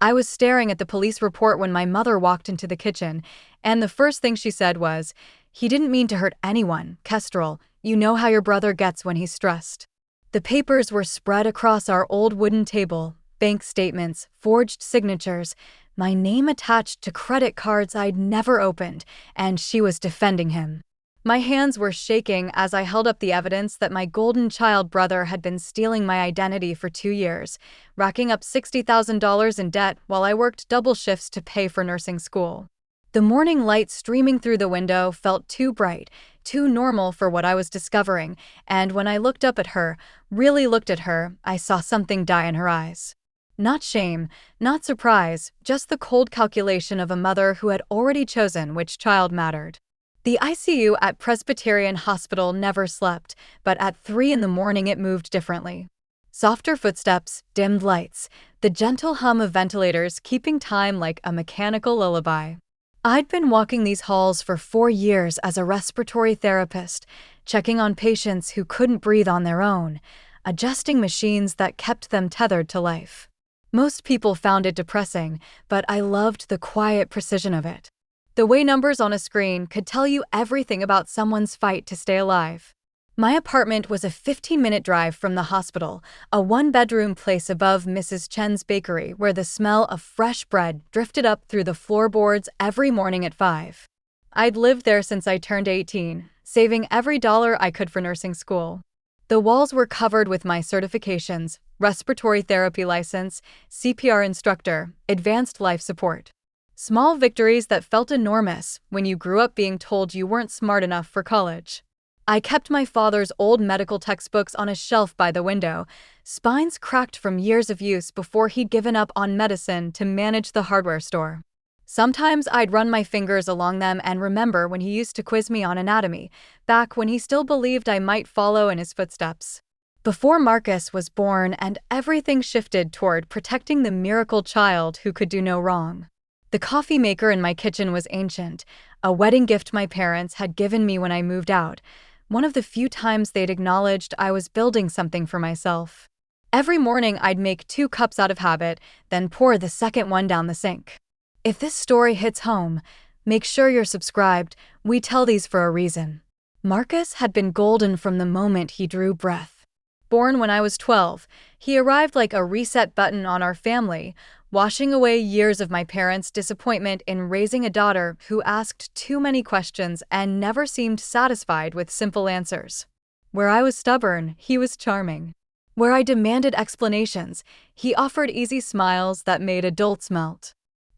I was staring at the police report when my mother walked into the kitchen, and the first thing she said was, "He didn't mean to hurt anyone, Kestrel. You know how your brother gets when he's stressed." The papers were spread across our old wooden table, bank statements, forged signatures, my name attached to credit cards I'd never opened, and she was defending him. My hands were shaking as I held up the evidence that my golden child brother had been stealing my identity for 2 years, racking up $60,000 in debt while I worked double shifts to pay for nursing school. The morning light streaming through the window felt too bright, too normal for what I was discovering, and when I looked up at her, really looked at her, I saw something die in her eyes. Not shame, not surprise, just the cold calculation of a mother who had already chosen which child mattered. The ICU at Presbyterian Hospital never slept, but at 3 in the morning it moved differently. Softer footsteps, dimmed lights, the gentle hum of ventilators keeping time like a mechanical lullaby. I'd been walking these halls for 4 years as a respiratory therapist, checking on patients who couldn't breathe on their own, adjusting machines that kept them tethered to life. Most people found it depressing, but I loved the quiet precision of it. The way numbers on a screen could tell you everything about someone's fight to stay alive. My apartment was a 15-minute drive from the hospital, a one-bedroom place above Mrs. Chen's bakery where the smell of fresh bread drifted up through the floorboards every morning at 5. I'd lived there since I turned 18, saving every dollar I could for nursing school. The walls were covered with my certifications, respiratory therapy license, CPR instructor, advanced life support. Small victories that felt enormous when you grew up being told you weren't smart enough for college. I kept my father's old medical textbooks on a shelf by the window, spines cracked from years of use before he'd given up on medicine to manage the hardware store. Sometimes I'd run my fingers along them and remember when he used to quiz me on anatomy, back when he still believed I might follow in his footsteps. Before Marcus was born and everything shifted toward protecting the miracle child who could do no wrong. The coffee maker in my kitchen was ancient, a wedding gift my parents had given me when I moved out, one of the few times they'd acknowledged I was building something for myself. Every morning I'd make 2 cups out of habit, then pour the second one down the sink. If this story hits home, make sure you're subscribed. We tell these for a reason. Marcus had been golden from the moment he drew breath. Born when I was 12, he arrived like a reset button on our family, washing away years of my parents' disappointment in raising a daughter who asked too many questions and never seemed satisfied with simple answers. Where I was stubborn, he was charming. Where I demanded explanations, he offered easy smiles that made adults melt.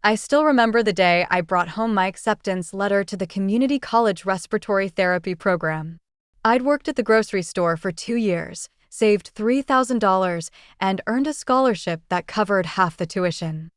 I still remember the day I brought home my acceptance letter to the community college respiratory therapy program. I'd worked at the grocery store for 2 years, saved $3,000, and earned a scholarship that covered half the tuition.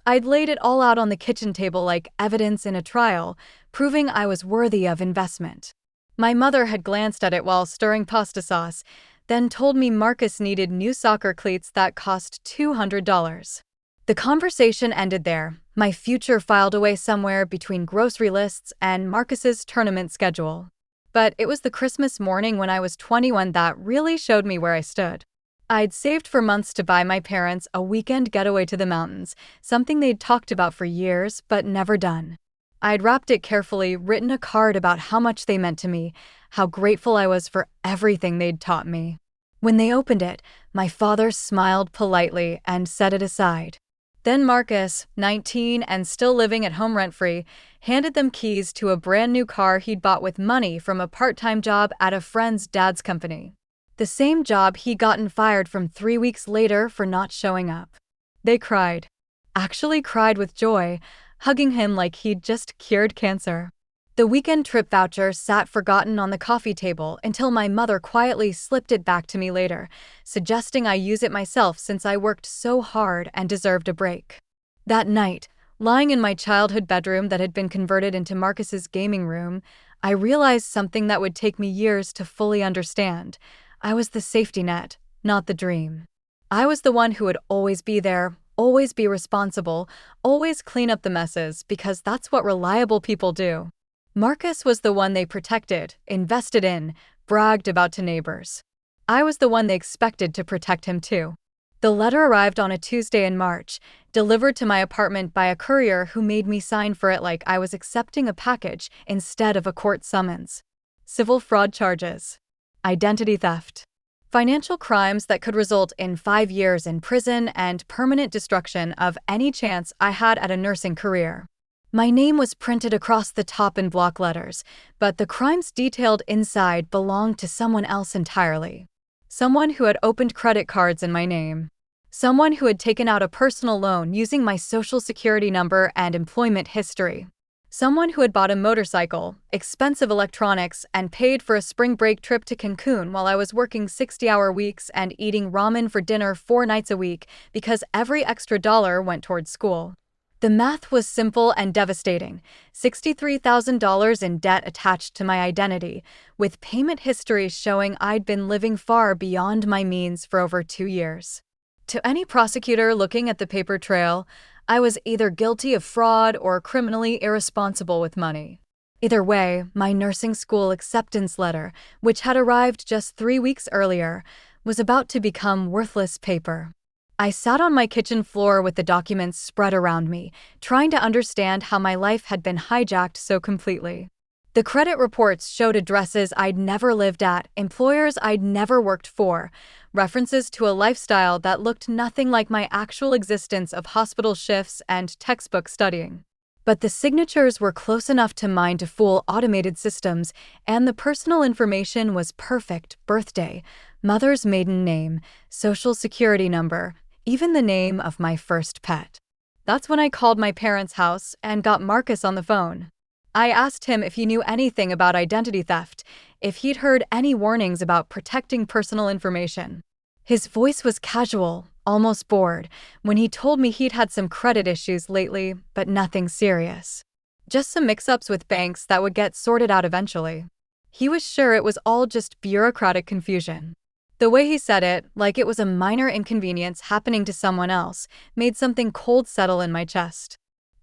I'd laid it all out on the kitchen table like evidence in a trial, proving I was worthy of investment. My mother had glanced at it while stirring pasta sauce, then told me Marcus needed new soccer cleats that cost $200. The conversation ended there, my future filed away somewhere between grocery lists and Marcus's tournament schedule. But it was the Christmas morning when I was 21 that really showed me where I stood. I'd saved for months to buy my parents a weekend getaway to the mountains, something they'd talked about for years but never done. I'd wrapped it carefully, written a card about how much they meant to me, how grateful I was for everything they'd taught me. When they opened it, my father smiled politely and set it aside. Then Marcus, 19 and still living at home rent-free, handed them keys to a brand new car he'd bought with money from a part-time job at a friend's dad's company. The same job he'd gotten fired from 3 weeks later for not showing up. They cried. Actually cried with joy, hugging him like he'd just cured cancer. The weekend trip voucher sat forgotten on the coffee table until my mother quietly slipped it back to me later, suggesting I use it myself since I worked so hard and deserved a break. That night, lying in my childhood bedroom that had been converted into Marcus's gaming room, I realized something that would take me years to fully understand. I was the safety net, not the dream. I was the one who would always be there, always be responsible, always clean up the messes because that's what reliable people do. Marcus was the one they protected, invested in, bragged about to neighbors. I was the one they expected to protect him too. The letter arrived on a Tuesday in March, delivered to my apartment by a courier who made me sign for it like I was accepting a package instead of a court summons. Civil fraud charges. Identity theft. Financial crimes that could result in 5 years in prison and permanent destruction of any chance I had at a nursing career. My name was printed across the top in block letters, but the crimes detailed inside belonged to someone else entirely. Someone who had opened credit cards in my name. Someone who had taken out a personal loan using my social security number and employment history. Someone who had bought a motorcycle, expensive electronics, and paid for a spring break trip to Cancun while I was working 60-hour weeks and eating ramen for dinner 4 nights a week because every extra dollar went towards school. The math was simple and devastating. $63,000 in debt attached to my identity, with payment history showing I'd been living far beyond my means for over 2 years. To any prosecutor looking at the paper trail, I was either guilty of fraud or criminally irresponsible with money. Either way, my nursing school acceptance letter, which had arrived just 3 weeks earlier, was about to become worthless paper. I sat on my kitchen floor with the documents spread around me, trying to understand how my life had been hijacked so completely. The credit reports showed addresses I'd never lived at, employers I'd never worked for, references to a lifestyle that looked nothing like my actual existence of hospital shifts and textbook studying. But the signatures were close enough to mine to fool automated systems, and the personal information was perfect: birthday, mother's maiden name, social security number, even the name of my first pet. That's when I called my parents' house and got Marcus on the phone. I asked him if he knew anything about identity theft, if he'd heard any warnings about protecting personal information. His voice was casual, almost bored, when he told me he'd had some credit issues lately, but nothing serious. Just some mix-ups with banks that would get sorted out eventually. He was sure it was all just bureaucratic confusion. The way he said it, like it was a minor inconvenience happening to someone else, made something cold settle in my chest.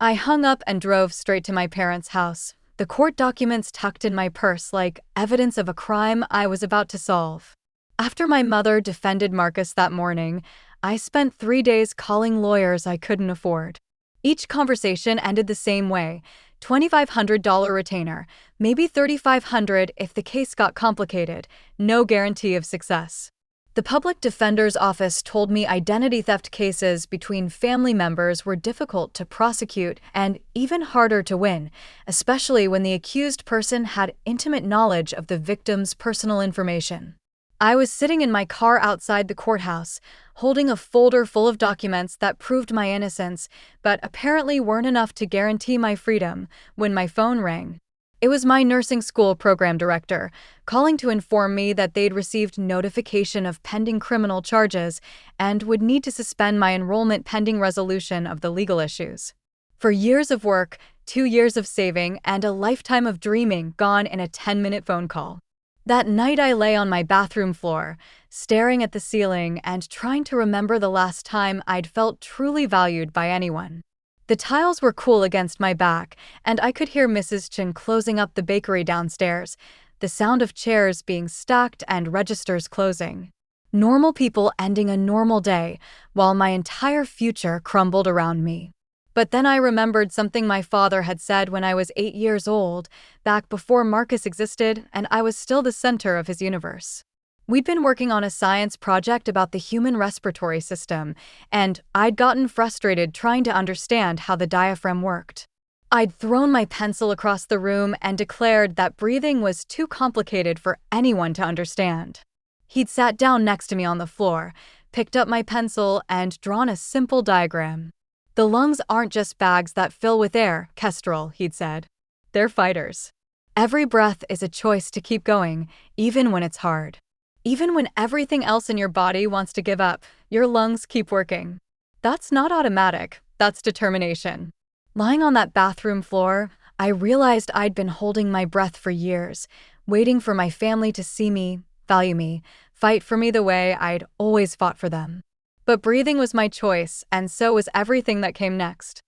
I hung up and drove straight to my parents' house, the court documents tucked in my purse like evidence of a crime I was about to solve. After my mother defended Marcus that morning, I spent 3 days calling lawyers I couldn't afford. Each conversation ended the same way: $2,500 retainer, maybe $3,500 if the case got complicated, no guarantee of success. The public defender's office told me identity theft cases between family members were difficult to prosecute and even harder to win, especially when the accused person had intimate knowledge of the victim's personal information. I was sitting in my car outside the courthouse, holding a folder full of documents that proved my innocence, but apparently weren't enough to guarantee my freedom, when my phone rang. It was my nursing school program director, calling to inform me that they'd received notification of pending criminal charges and would need to suspend my enrollment pending resolution of the legal issues. For years of work, 2 years of saving, and a lifetime of dreaming gone in a 10-minute phone call. That night I lay on my bathroom floor, staring at the ceiling and trying to remember the last time I'd felt truly valued by anyone. The tiles were cool against my back, and I could hear Mrs. Chen closing up the bakery downstairs, the sound of chairs being stacked and registers closing. Normal people ending a normal day, while my entire future crumbled around me. But then I remembered something my father had said when I was 8 years old, back before Marcus existed and I was still the center of his universe. We'd been working on a science project about the human respiratory system, and I'd gotten frustrated trying to understand how the diaphragm worked. I'd thrown my pencil across the room and declared that breathing was too complicated for anyone to understand. He'd sat down next to me on the floor, picked up my pencil, and drawn a simple diagram. "The lungs aren't just bags that fill with air, Kestrel," he'd said. "They're fighters. Every breath is a choice to keep going, even when it's hard. Even when everything else in your body wants to give up, your lungs keep working. That's not automatic, that's determination." Lying on that bathroom floor, I realized I'd been holding my breath for years, waiting for my family to see me, value me, fight for me the way I'd always fought for them. But breathing was my choice, and so was everything that came next.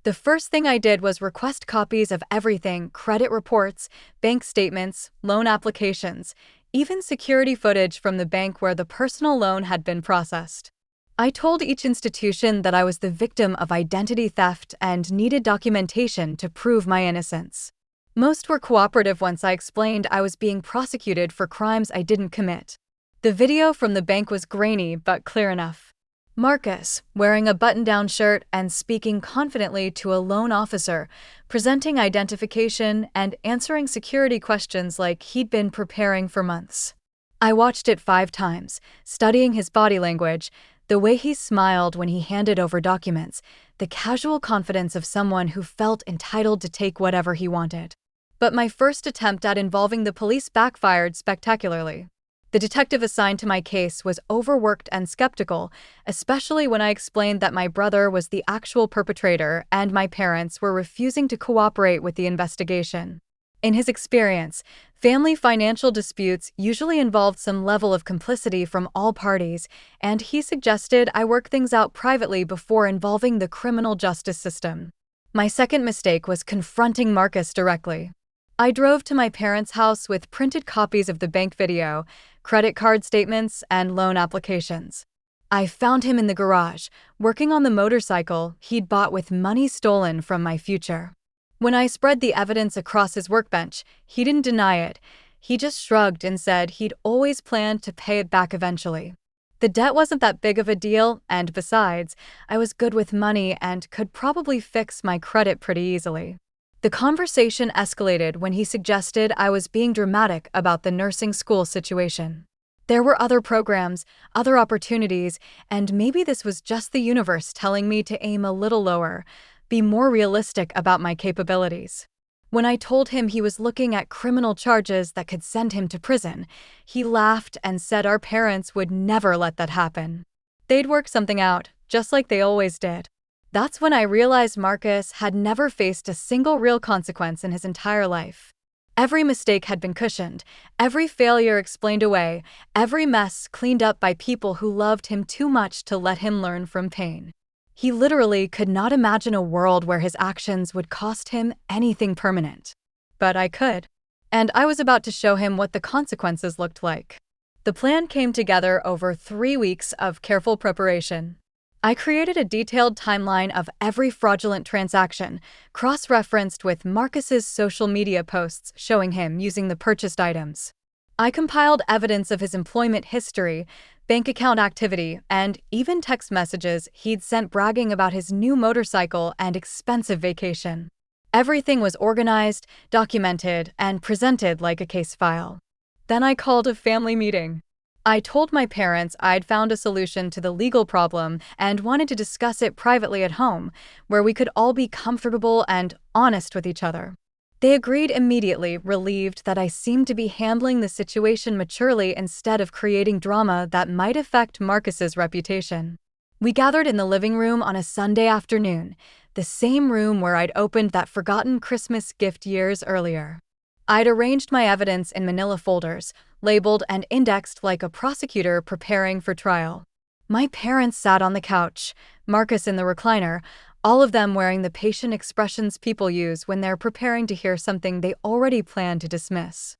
The first thing I did was request copies of everything: credit reports, bank statements, loan applications, even security footage from the bank where the personal loan had been processed. I told each institution that I was the victim of identity theft and needed documentation to prove my innocence. Most were cooperative once I explained I was being prosecuted for crimes I didn't commit. The video from the bank was grainy but clear enough. Marcus, wearing a button-down shirt and speaking confidently to a loan officer, presenting identification and answering security questions like he'd been preparing for months. I watched it 5 times, studying his body language, the way he smiled when he handed over documents, the casual confidence of someone who felt entitled to take whatever he wanted. But my first attempt at involving the police backfired spectacularly. The detective assigned to my case was overworked and skeptical, especially when I explained that my brother was the actual perpetrator and my parents were refusing to cooperate with the investigation. In his experience, family financial disputes usually involved some level of complicity from all parties, and he suggested I work things out privately before involving the criminal justice system. My second mistake was confronting Marcus directly. I drove to my parents' house with printed copies of the bank video, credit card statements, and loan applications. I found him in the garage, working on the motorcycle he'd bought with money stolen from my future. When I spread the evidence across his workbench, he didn't deny it. He just shrugged and said he'd always planned to pay it back eventually. The debt wasn't that big of a deal, and besides, I was good with money and could probably fix my credit pretty easily. The conversation escalated when he suggested I was being dramatic about the nursing school situation. There were other programs, other opportunities, and maybe this was just the universe telling me to aim a little lower, be more realistic about my capabilities. When I told him he was looking at criminal charges that could send him to prison, he laughed and said our parents would never let that happen. They'd work something out, just like they always did. That's when I realized Marcus had never faced a single real consequence in his entire life. Every mistake had been cushioned, every failure explained away, every mess cleaned up by people who loved him too much to let him learn from pain. He literally could not imagine a world where his actions would cost him anything permanent. But I could. And I was about to show him what the consequences looked like. The plan came together over 3 weeks of careful preparation. I created a detailed timeline of every fraudulent transaction, cross-referenced with Marcus's social media posts showing him using the purchased items. I compiled evidence of his employment history, bank account activity, and even text messages he'd sent bragging about his new motorcycle and expensive vacation. Everything was organized, documented, and presented like a case file. Then I called a family meeting. I told my parents I'd found a solution to the legal problem and wanted to discuss it privately at home, where we could all be comfortable and honest with each other. They agreed immediately, relieved that I seemed to be handling the situation maturely instead of creating drama that might affect Marcus's reputation. We gathered in the living room on a Sunday afternoon, the same room where I'd opened that forgotten Christmas gift years earlier. I'd arranged my evidence in manila folders, labeled and indexed like a prosecutor preparing for trial. My parents sat on the couch, Marcus in the recliner, all of them wearing the patient expressions people use when they're preparing to hear something they already plan to dismiss.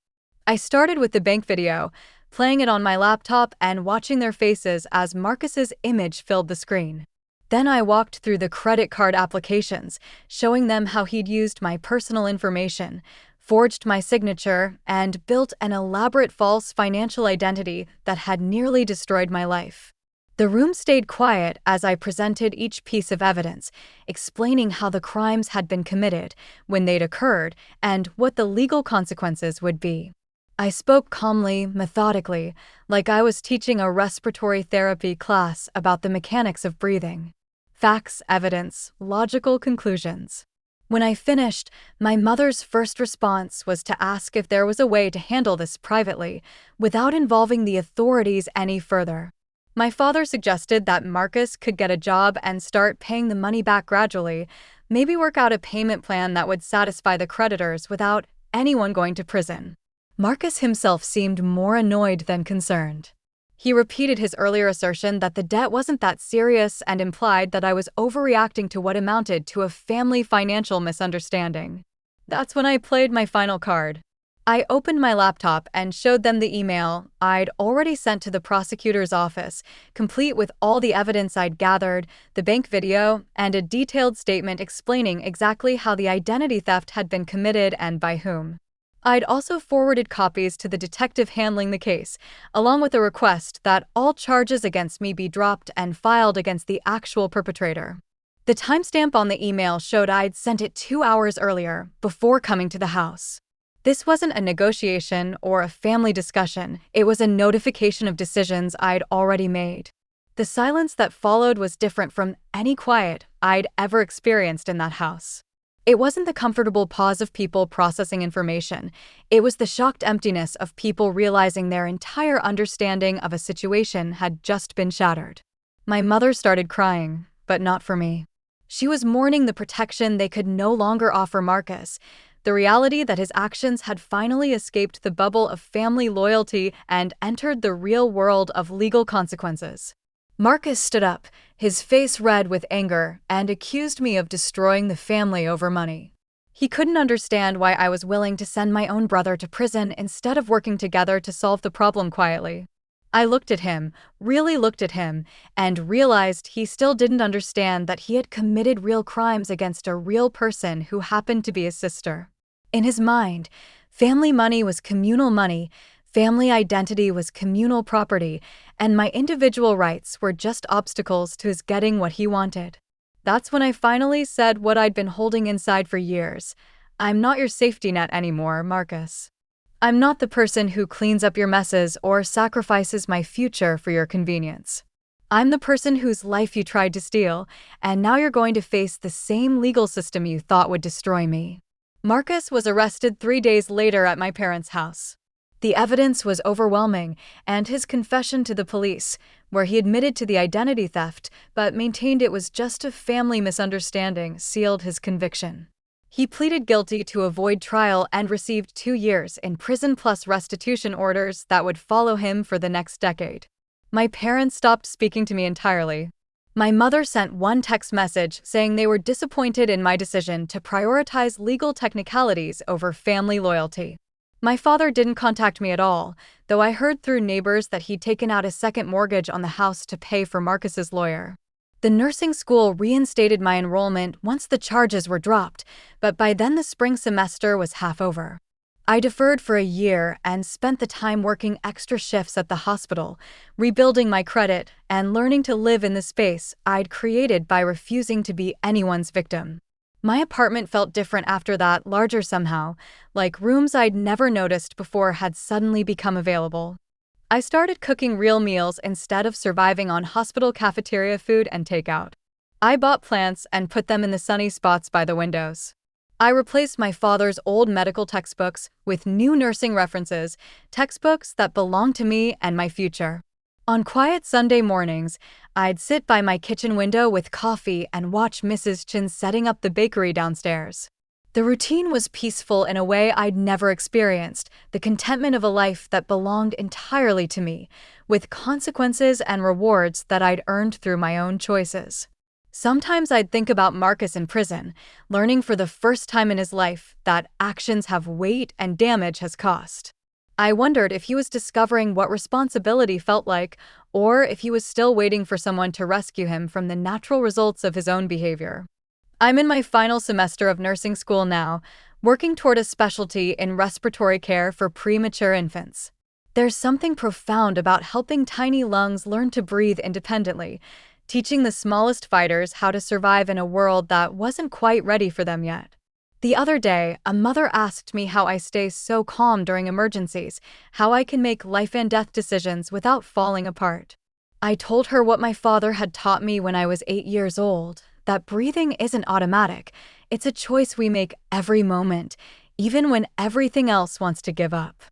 I started with the bank video, playing it on my laptop and watching their faces as Marcus's image filled the screen. Then I walked through the credit card applications, showing them how he'd used my personal information, forged my signature, and built an elaborate false financial identity that had nearly destroyed my life. The room stayed quiet as I presented each piece of evidence, explaining how the crimes had been committed, when they'd occurred, and what the legal consequences would be. I spoke calmly, methodically, like I was teaching a respiratory therapy class about the mechanics of breathing. Facts, evidence, logical conclusions. When I finished, my mother's first response was to ask if there was a way to handle this privately, without involving the authorities any further. My father suggested that Marcus could get a job and start paying the money back gradually, maybe work out a payment plan that would satisfy the creditors without anyone going to prison. Marcus himself seemed more annoyed than concerned. He repeated his earlier assertion that the debt wasn't that serious and implied that I was overreacting to what amounted to a family financial misunderstanding. That's when I played my final card. I opened my laptop and showed them the email I'd already sent to the prosecutor's office, complete with all the evidence I'd gathered, the bank video, and a detailed statement explaining exactly how the identity theft had been committed and by whom. I'd also forwarded copies to the detective handling the case, along with a request that all charges against me be dropped and filed against the actual perpetrator. The timestamp on the email showed I'd sent it 2 hours earlier, before coming to the house. This wasn't a negotiation or a family discussion, it was a notification of decisions I'd already made. The silence that followed was different from any quiet I'd ever experienced in that house. It wasn't the comfortable pause of people processing information, it was the shocked emptiness of people realizing their entire understanding of a situation had just been shattered. My mother started crying, but not for me. She was mourning the protection they could no longer offer Marcus, the reality that his actions had finally escaped the bubble of family loyalty and entered the real world of legal consequences. Marcus stood up, his face red with anger, and accused me of destroying the family over money. He couldn't understand why I was willing to send my own brother to prison instead of working together to solve the problem quietly. I looked at him, really looked at him, and realized he still didn't understand that he had committed real crimes against a real person who happened to be his sister. In his mind, family money was communal money, family identity was communal property, and my individual rights were just obstacles to his getting what he wanted. That's when I finally said what I'd been holding inside for years. I'm not your safety net anymore, Marcus. I'm not the person who cleans up your messes or sacrifices my future for your convenience. I'm the person whose life you tried to steal, and now you're going to face the same legal system you thought would destroy me. Marcus was arrested 3 days later at my parents' house. The evidence was overwhelming, and his confession to the police, where he admitted to the identity theft but maintained it was just a family misunderstanding, sealed his conviction. He pleaded guilty to avoid trial and received 2 years in prison plus restitution orders that would follow him for the next decade. My parents stopped speaking to me entirely. My mother sent one text message saying they were disappointed in my decision to prioritize legal technicalities over family loyalty. My father didn't contact me at all, though I heard through neighbors that he'd taken out a second mortgage on the house to pay for Marcus's lawyer. The nursing school reinstated my enrollment once the charges were dropped, but by then the spring semester was half over. I deferred for a year and spent the time working extra shifts at the hospital, rebuilding my credit, and learning to live in the space I'd created by refusing to be anyone's victim. My apartment felt different after that, larger somehow, like rooms I'd never noticed before had suddenly become available. I started cooking real meals instead of surviving on hospital cafeteria food and takeout. I bought plants and put them in the sunny spots by the windows. I replaced my father's old medical textbooks with new nursing references, textbooks that belonged to me and my future. On quiet Sunday mornings, I'd sit by my kitchen window with coffee and watch Mrs. Chin setting up the bakery downstairs. The routine was peaceful in a way I'd never experienced, the contentment of a life that belonged entirely to me, with consequences and rewards that I'd earned through my own choices. Sometimes I'd think about Marcus in prison, learning for the first time in his life that actions have weight and damage has cost. I wondered if he was discovering what responsibility felt like, or if he was still waiting for someone to rescue him from the natural results of his own behavior. I'm in my final semester of nursing school now, working toward a specialty in respiratory care for premature infants. There's something profound about helping tiny lungs learn to breathe independently, teaching the smallest fighters how to survive in a world that wasn't quite ready for them yet. The other day, a mother asked me how I stay so calm during emergencies, how I can make life and death decisions without falling apart. I told her what my father had taught me when I was 8 years old, that breathing isn't automatic, it's a choice we make every moment, even when everything else wants to give up.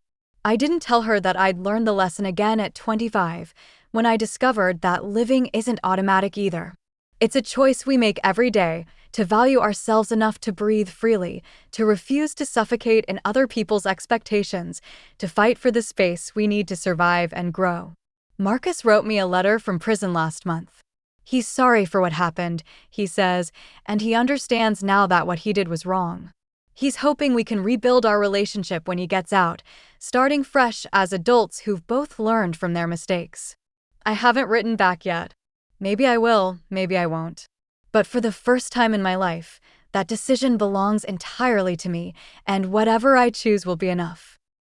I didn't tell her that I'd learned the lesson again at 25, when I discovered that living isn't automatic either. It's a choice we make every day, to value ourselves enough to breathe freely, to refuse to suffocate in other people's expectations, to fight for the space we need to survive and grow. Marcus wrote me a letter from prison last month. He's sorry for what happened, he says, and he understands now that what he did was wrong. He's hoping we can rebuild our relationship when he gets out, starting fresh as adults who've both learned from their mistakes. I haven't written back yet. Maybe I will, maybe I won't. But for the first time in my life, that decision belongs entirely to me, and whatever I choose will be enough.